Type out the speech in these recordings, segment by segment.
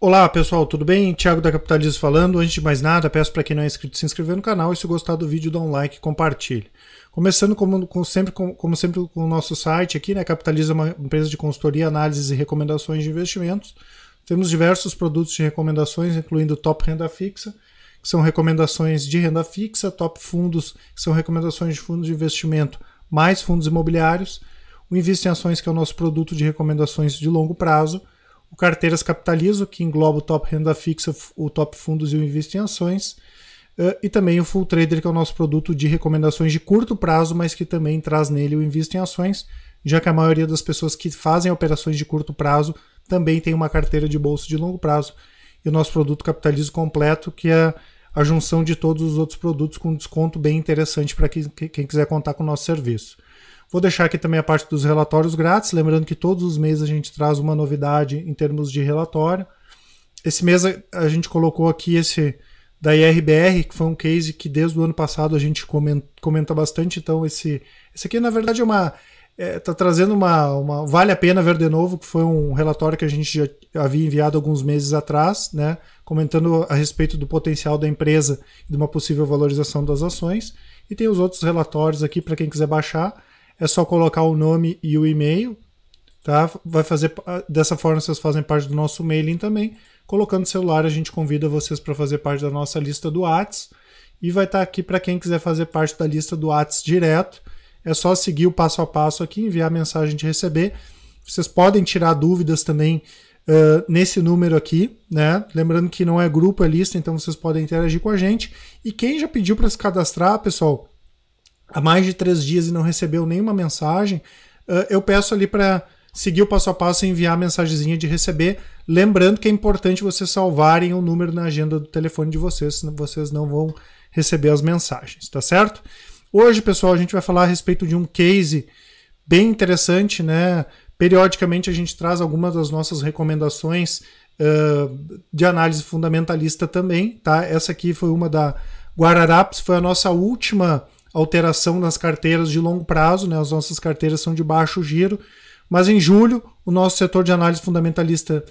Olá pessoal, tudo bem? Thiago da Capitalizo falando. Antes de mais nada, peço para quem não é inscrito se inscrever no canal e se gostar do vídeo dá um like e compartilhe. Começando como sempre com o nosso site aqui, né? Capitalizo é uma empresa de consultoria, análises e recomendações de investimentos. Temos diversos produtos de recomendações, incluindo Top Renda Fixa, que são recomendações de renda fixa, Top Fundos, que são recomendações de fundos de investimento, mais fundos imobiliários, o Invista em Ações, que é o nosso produto de recomendações de longo prazo, o Carteiras Capitalizo, que engloba o Top Renda Fixa, o Top Fundos e o Invista em Ações, e também o Full Trader, que é o nosso produto de recomendações de curto prazo, mas que também traz nele o Invista em Ações, já que a maioria das pessoas que fazem operações de curto prazo também tem uma carteira de bolsa de longo prazo. E o nosso produto Capitalizo Completo, que é a junção de todos os outros produtos com um desconto bem interessante para quem quiser contar com o nosso serviço. Vou deixar aqui também a parte dos relatórios grátis, lembrando que todos os meses a gente traz uma novidade em termos de relatório. Esse mês a gente colocou aqui esse da IRBR, que foi um case que desde o ano passado a gente comenta bastante, então esse aqui na verdade está trazendo uma vale a pena ver de novo, que foi um relatório que a gente já havia enviado alguns meses atrás, né, comentando a respeito do potencial da empresa e de uma possível valorização das ações. E tem os outros relatórios aqui para quem quiser baixar. É só colocar o nome e o e-mail, tá? Dessa forma vocês fazem parte do nosso mailing também. Colocando o celular, a gente convida vocês para fazer parte da nossa lista do Whats. E vai estar aqui para quem quiser fazer parte da lista do Whats direto. É só seguir o passo a passo aqui, enviar a mensagem de receber. Vocês podem tirar dúvidas também nesse número aqui, né? Lembrando que não é grupo, é lista, então vocês podem interagir com a gente. E quem já pediu para se cadastrar, pessoal, há mais de 3 dias e não recebeu nenhuma mensagem, eu peço ali para seguir o passo a passo e enviar a mensagenzinha de receber. Lembrando que é importante vocês salvarem o número na agenda do telefone de vocês, senão vocês não vão receber as mensagens, tá certo? Hoje, pessoal, a gente vai falar a respeito de um case bem interessante, né? Periodicamente a gente traz algumas das nossas recomendações de análise fundamentalista também, tá? Essa aqui foi uma da Guararapes, foi a nossa última alteração nas carteiras de longo prazo, né? As nossas carteiras são de baixo giro, mas em julho o nosso setor de análise fundamentalista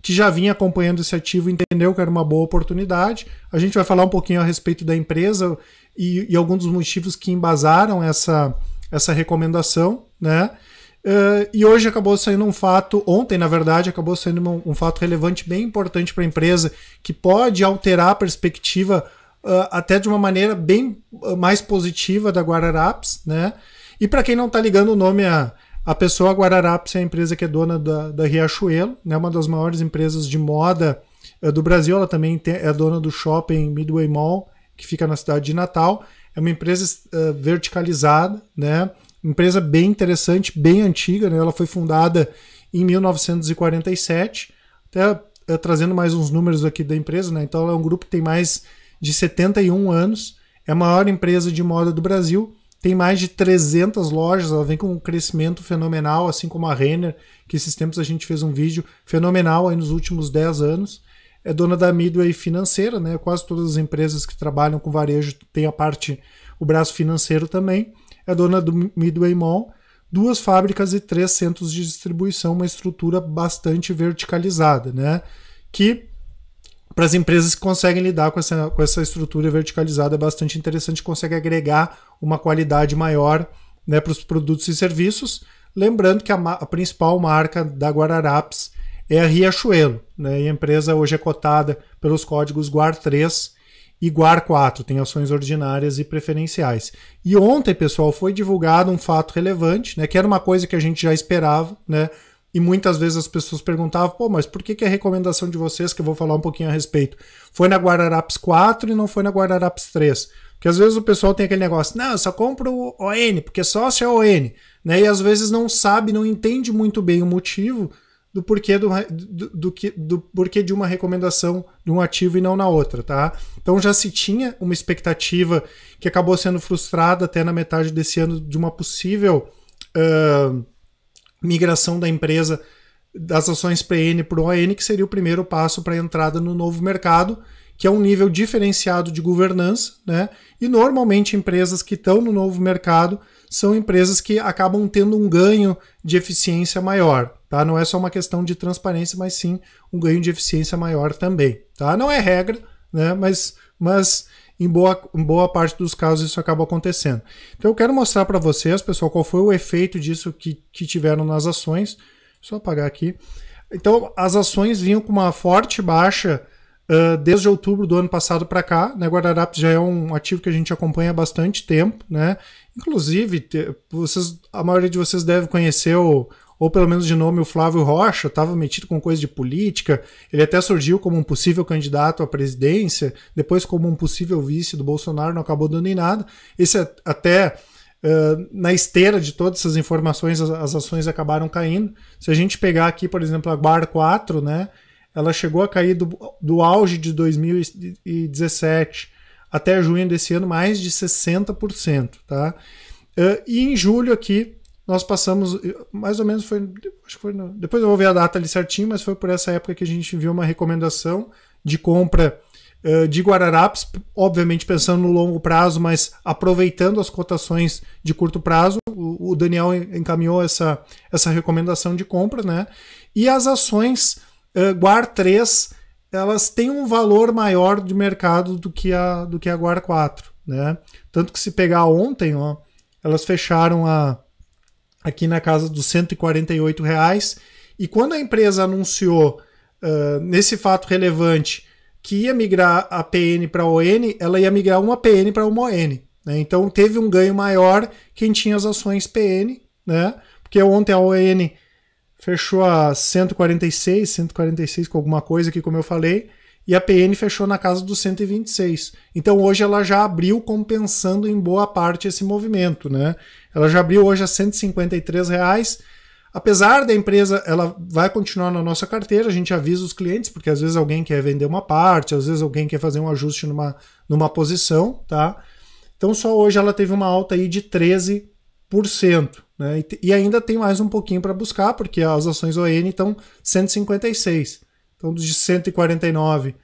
que já vinha acompanhando esse ativo entendeu que era uma boa oportunidade. A gente vai falar um pouquinho a respeito da empresa e alguns dos motivos que embasaram essa recomendação, né? E hoje acabou saindo um fato, ontem na verdade, acabou saindo um fato relevante bem importante para a empresa, que pode alterar a perspectiva até de uma maneira bem mais positiva da Guararapes, né? E para quem não está ligando o nome, a pessoa, a Guararapes é a empresa que é dona da Riachuelo, né? Uma das maiores empresas de moda do Brasil. Ela também é dona do shopping Midway Mall, que fica na cidade de Natal. É uma empresa verticalizada, né? Empresa bem interessante, bem antiga, né? Ela foi fundada em 1947, até trazendo mais uns números aqui da empresa, né? Então ela é um grupo que tem mais de 71 anos, é a maior empresa de moda do Brasil, tem mais de 300 lojas, ela vem com um crescimento fenomenal, assim como a Renner, que esses tempos a gente fez um vídeo fenomenal aí nos últimos 10 anos. É dona da Midway Financeira, né? Quase todas as empresas que trabalham com varejo têm o braço financeiro também. É dona do Midway Mall, 2 fábricas e 3 centros de distribuição, uma estrutura bastante verticalizada, né? Que para as empresas que conseguem lidar com essa estrutura verticalizada é bastante interessante, consegue agregar uma qualidade maior, né, para os produtos e serviços. Lembrando que a principal marca da Guararapes é a Riachuelo, né, e a empresa hoje é cotada pelos códigos GUAR3 e GUAR4, tem ações ordinárias e preferenciais. E ontem, pessoal, foi divulgado um fato relevante, né, que era uma coisa que a gente já esperava, né? E muitas vezes as pessoas perguntavam, pô, mas por que a recomendação de vocês, que eu vou falar um pouquinho a respeito, foi na Guararapes 4 e não foi na Guararapes 3? Porque às vezes o pessoal tem aquele negócio, não, eu só compro o ON, porque sócio é ON, né? E às vezes não sabe, não entende muito bem o motivo do porquê, do porquê de uma recomendação de um ativo e não na outra, tá? Então já se tinha uma expectativa que acabou sendo frustrada até na metade desse ano de uma possível migração da empresa das ações PN para o ON, que seria o primeiro passo para a entrada no novo mercado, que é um nível diferenciado de governança, né? E normalmente empresas que estão no novo mercado são empresas que acabam tendo um ganho de eficiência maior, tá? Não é só uma questão de transparência, mas sim um ganho de eficiência maior também, tá? Não é regra, né? Mas em boa parte dos casos isso acaba acontecendo. Então eu quero mostrar para vocês, pessoal, qual foi o efeito disso que tiveram nas ações. Só apagar aqui. Então as ações vinham com uma forte baixa desde outubro do ano passado para cá, né? Guararapes já é um ativo que a gente acompanha há bastante tempo, né? Inclusive, a maioria de vocês deve conhecer ou pelo menos de nome, o Flávio Rocha, estava metido com coisa de política, ele até surgiu como um possível candidato à presidência, depois como um possível vice do Bolsonaro, não acabou dando em nada. Esse até, na esteira de todas essas informações, as ações acabaram caindo. Se a gente pegar aqui, por exemplo, a Guar 4, né, ela chegou a cair do auge de 2017 até junho desse ano, mais de 60%. Tá? E em julho aqui, nós passamos, mais ou menos, acho que foi depois eu vou ver a data ali certinho, mas foi por essa época que a gente viu uma recomendação de compra de Guararapes, obviamente pensando no longo prazo, mas aproveitando as cotações de curto prazo. O Daniel encaminhou essa recomendação de compra, né? E as ações Guar 3, elas têm um valor maior de mercado do que a Guar 4, né? Tanto que se pegar ontem, ó, elas fecharam aqui na casa dos R$148, e quando a empresa anunciou nesse fato relevante que ia migrar a PN para a ON, ela ia migrar uma PN para uma ON, né? Então teve um ganho maior quem tinha as ações PN, né? Porque ontem a ON fechou a 146 com alguma coisa aqui, como eu falei, e a PN fechou na casa dos 126. Então hoje ela já abriu compensando em boa parte esse movimento, né? Ela já abriu hoje a R$153. Apesar da empresa, ela vai continuar na nossa carteira, a gente avisa os clientes, porque às vezes alguém quer vender uma parte, às vezes alguém quer fazer um ajuste numa posição, tá? Então só hoje ela teve uma alta aí de 13%, né? E ainda tem mais um pouquinho para buscar, porque as ações ON estão 156. Então, de 149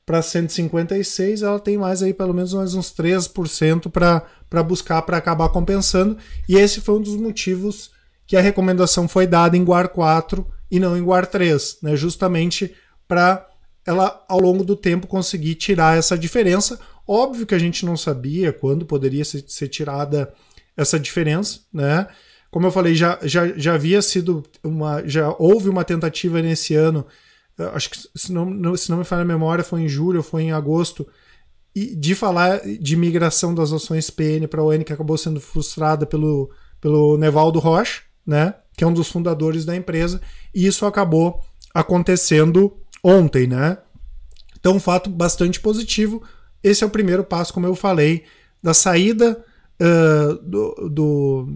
para 156, ela tem mais aí pelo menos mais uns 3% para buscar, para acabar compensando. E esse foi um dos motivos que a recomendação foi dada em Guar 4 e não em Guar 3, né? Justamente para ela, ao longo do tempo, conseguir tirar essa diferença. Óbvio que a gente não sabia quando poderia ser tirada essa diferença, né? Como eu falei, já havia sido já houve uma tentativa nesse ano. Acho que, se não me falha a memória, foi em julho ou foi em agosto, de falar de migração das ações PN para a ON, que acabou sendo frustrada pelo Nevaldo Rocha, né, que é um dos fundadores da empresa, e isso acabou acontecendo ontem, né? Então, um fato bastante positivo. Esse é o primeiro passo, como eu falei, da saída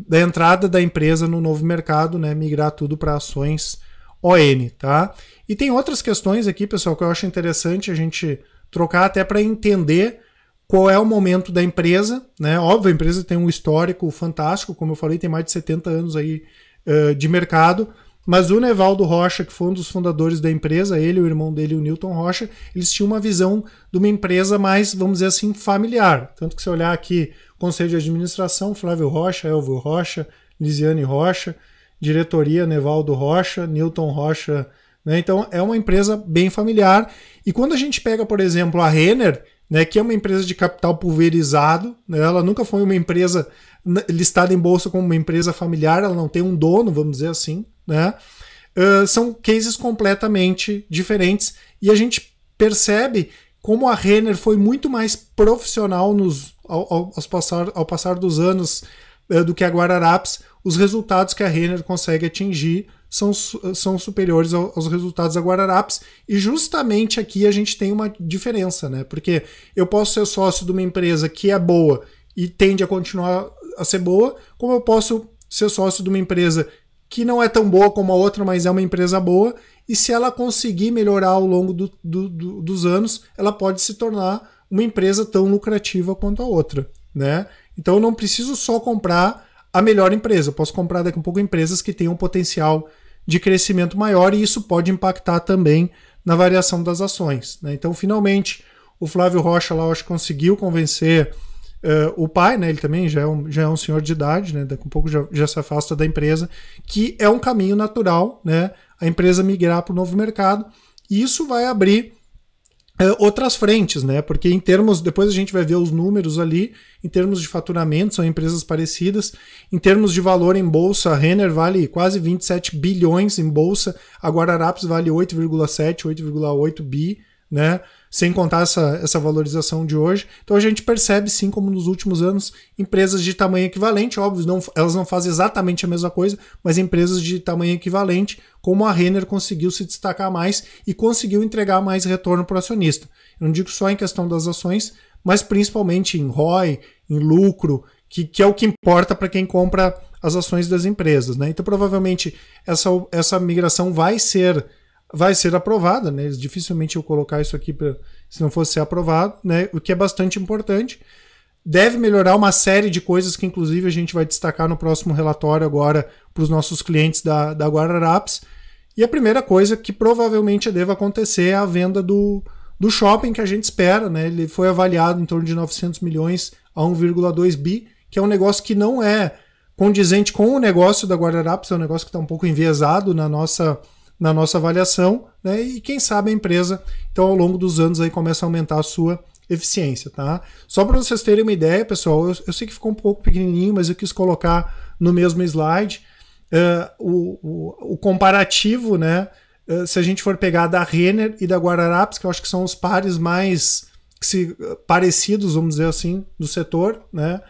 da entrada da empresa no novo mercado, né, migrar tudo para ações ON, tá? E tem outras questões aqui, pessoal, que eu acho interessante a gente trocar até para entender qual é o momento da empresa, né? Óbvio, a empresa tem um histórico fantástico, como eu falei, tem mais de 70 anos aí de mercado, mas o Nevaldo Rocha, que foi um dos fundadores da empresa, ele, o irmão dele, o Newton Rocha, eles tinham uma visão de uma empresa mais, vamos dizer assim, familiar. Tanto que se olhar aqui, Conselho de Administração, Flávio Rocha, Elvio Rocha, Lisiane Rocha, diretoria, Nevaldo Rocha, Newton Rocha, né? Então é uma empresa bem familiar. E quando a gente pega, por exemplo, a Renner, né, que é uma empresa de capital pulverizado, né, ela nunca foi uma empresa listada em bolsa como uma empresa familiar, ela não tem um dono, vamos dizer assim, né? São cases completamente diferentes, e a gente percebe como a Renner foi muito mais profissional ao passar dos anos do que a Guararapes. Os resultados que a Renner consegue atingir são superiores aos resultados da Guararapes, e justamente aqui a gente tem uma diferença, né? Porque eu posso ser sócio de uma empresa que é boa e tende a continuar a ser boa, como eu posso ser sócio de uma empresa que não é tão boa como a outra, mas é uma empresa boa, e se ela conseguir melhorar ao longo dos anos, ela pode se tornar uma empresa tão lucrativa quanto a outra, né? Então eu não preciso só comprar a melhor empresa, eu posso comprar daqui a pouco empresas que tenham um potencial de crescimento maior, e isso pode impactar também na variação das ações, né? Então, finalmente, o Flávio Rocha lá, eu acho que conseguiu convencer o pai, né, ele também já é um senhor de idade, né, daqui a um pouco já se afasta da empresa, que é um caminho natural, né, a empresa migrar para o novo mercado, e isso vai abrir outras frentes, né, porque em termos, depois a gente vai ver os números ali, em termos de faturamento, são empresas parecidas, em termos de valor em bolsa, a Renner vale quase 27 bilhões em bolsa, a Guararapes vale 8,7, 8,8 bi, né, sem contar essa valorização de hoje. Então a gente percebe sim como nos últimos anos empresas de tamanho equivalente, óbvio, elas não fazem exatamente a mesma coisa, mas empresas de tamanho equivalente, como a Renner conseguiu se destacar mais e conseguiu entregar mais retorno para o acionista. Eu não digo só em questão das ações, mas principalmente em ROI, em lucro, que é o que importa para quem compra as ações das empresas, né? Então provavelmente essa migração vai ser aprovada, né? Dificilmente eu colocar isso aqui se não fosse ser aprovado, né? O que é bastante importante. Deve melhorar uma série de coisas que inclusive a gente vai destacar no próximo relatório agora para os nossos clientes da Guararapes. E a primeira coisa que provavelmente deve acontecer é a venda do shopping que a gente espera, né? Ele foi avaliado em torno de 900 milhões a 1,2 bi, que é um negócio que não é condizente com o negócio da Guararapes, é um negócio que está um pouco enviesado na nossa avaliação, né? E quem sabe a empresa, então ao longo dos anos aí começa a aumentar a sua eficiência, tá? Só para vocês terem uma ideia, pessoal, eu sei que ficou um pouco pequenininho, mas eu quis colocar no mesmo slide o comparativo, né? Se a gente for pegar da Renner e da Guararapes, que eu acho que são os pares mais parecidos, vamos dizer assim, do setor, né?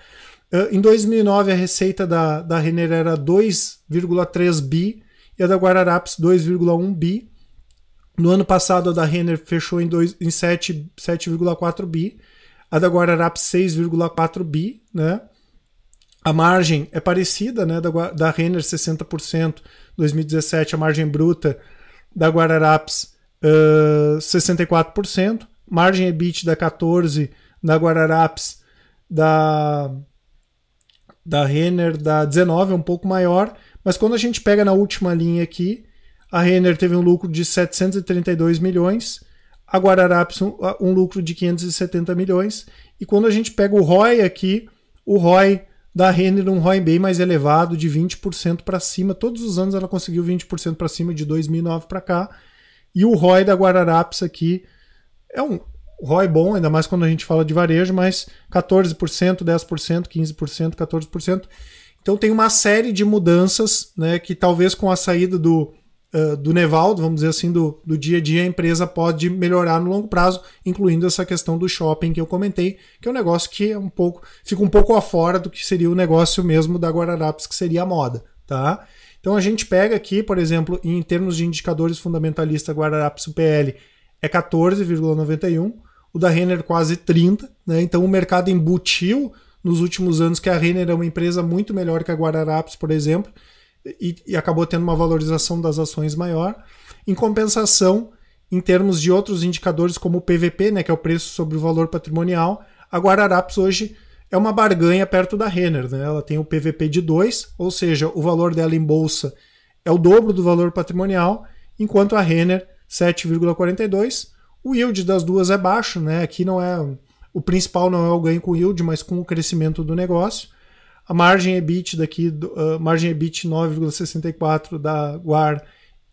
Em 2009 a receita da Renner era 2,3 bi, e a da Guararapes 2,1 bi. No ano passado a da Renner fechou em 7,4 bi, a da Guararapes 6,4 bi, né? A margem é parecida, né? Da Renner 60%, 2017 a margem bruta, da Guararapes 64%, margem EBITDA 14% da Guararapes, da Renner da 19%, é um pouco maior. Mas quando a gente pega na última linha aqui, a Renner teve um lucro de 732 milhões, a Guararapes um lucro de 570 milhões, e quando a gente pega o ROI aqui, o ROI da Renner um ROI bem mais elevado, de 20% para cima, todos os anos ela conseguiu 20% para cima de 2009 para cá, e o ROI da Guararapes aqui é um ROI bom, ainda mais quando a gente fala de varejo, mas 14%, 10%, 15%, 14%. Então tem uma série de mudanças, né, que talvez com a saída do Nevaldo, vamos dizer assim, do dia a dia, a empresa pode melhorar no longo prazo, incluindo essa questão do shopping que eu comentei, que é um negócio que fica um pouco afora do que seria o negócio mesmo da Guararapes, que seria a moda, tá? Então a gente pega aqui, por exemplo, em termos de indicadores fundamentalistas, Guararapes o PL é 14,91, o da Renner quase 30, né? Então o mercado embutiu nos últimos anos que a Renner é uma empresa muito melhor que a Guararapes, por exemplo, e acabou tendo uma valorização das ações maior. Em compensação, em termos de outros indicadores como o PVP, né, que é o preço sobre o valor patrimonial, a Guararapes hoje é uma barganha perto da Renner, né? Ela tem o PVP de 2, ou seja, o valor dela em bolsa é o dobro do valor patrimonial, enquanto a Renner 7,42. O yield das duas é baixo, né? Aqui o principal não é o ganho com yield, mas com o crescimento do negócio. A margem EBIT daqui, margem EBIT 9,64 da Guar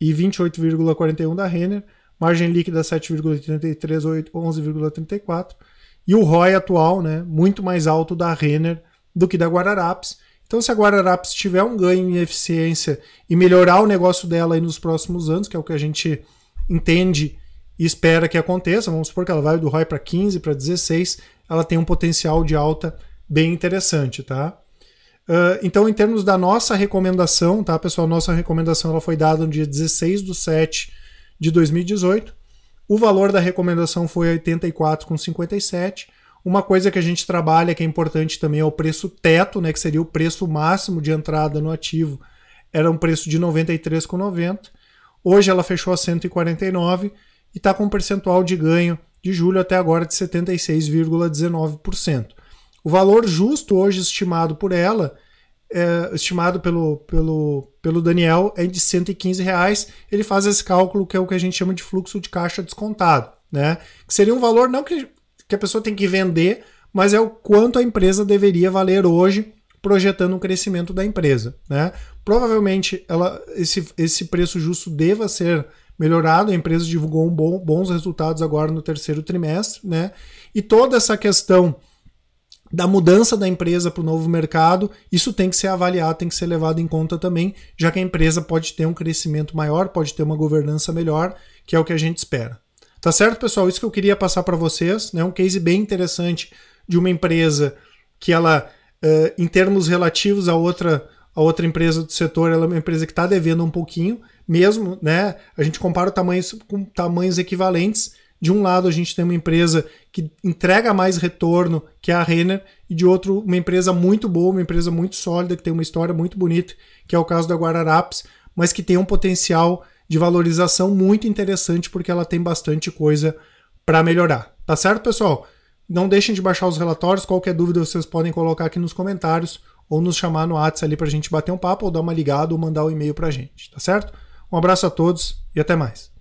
e 28,41 da Renner, margem líquida 7,83, 11,34, e o ROI atual, né, muito mais alto da Renner do que da Guararapes. Então, se a Guararapes tiver um ganho em eficiência e melhorar o negócio dela aí nos próximos anos, que é o que a gente entende e espera que aconteça, vamos supor que ela vai do ROI para 15, para 16, ela tem um potencial de alta bem interessante, tá? Então, em termos da nossa recomendação, tá, pessoal? Nossa recomendação ela foi dada no dia 16/7 de 2018. O valor da recomendação foi 84,57. Uma coisa que a gente trabalha, que é importante também, é o preço teto, né, que seria o preço máximo de entrada no ativo. Era um preço de 93,90. Hoje ela fechou a 149 e está com um percentual de ganho de julho até agora de 76,19%. O valor justo hoje estimado por ela, estimado pelo Daniel, é de R$115. Ele faz esse cálculo que é o que a gente chama de fluxo de caixa descontado, né? Que seria um valor não que a pessoa tem que vender, mas é o quanto a empresa deveria valer hoje, projetando o crescimento da empresa, né? Provavelmente esse preço justo deva ser melhorado, a empresa divulgou bons resultados agora no terceiro trimestre, né? E toda essa questão da mudança da empresa para o novo mercado, isso tem que ser avaliado, tem que ser levado em conta também, já que a empresa pode ter um crescimento maior, pode ter uma governança melhor, que é o que a gente espera. Tá certo, pessoal? Isso que eu queria passar para vocês, né? Um case bem interessante de uma empresa que ela, em termos relativos a outra empresa do setor, ela é uma empresa que está devendo um pouquinho, mesmo, né? A gente compara tamanhos com tamanhos equivalentes. De um lado, a gente tem uma empresa que entrega mais retorno, que é a Renner, e de outro, uma empresa muito boa, uma empresa muito sólida, que tem uma história muito bonita, que é o caso da Guararapes, mas que tem um potencial de valorização muito interessante, porque ela tem bastante coisa para melhorar. Tá certo, pessoal? Não deixem de baixar os relatórios. Qualquer dúvida, vocês podem colocar aqui nos comentários, ou nos chamar no WhatsApp ali para a gente bater um papo, ou dar uma ligada, ou mandar um e-mail para a gente. Tá certo? Um abraço a todos e até mais.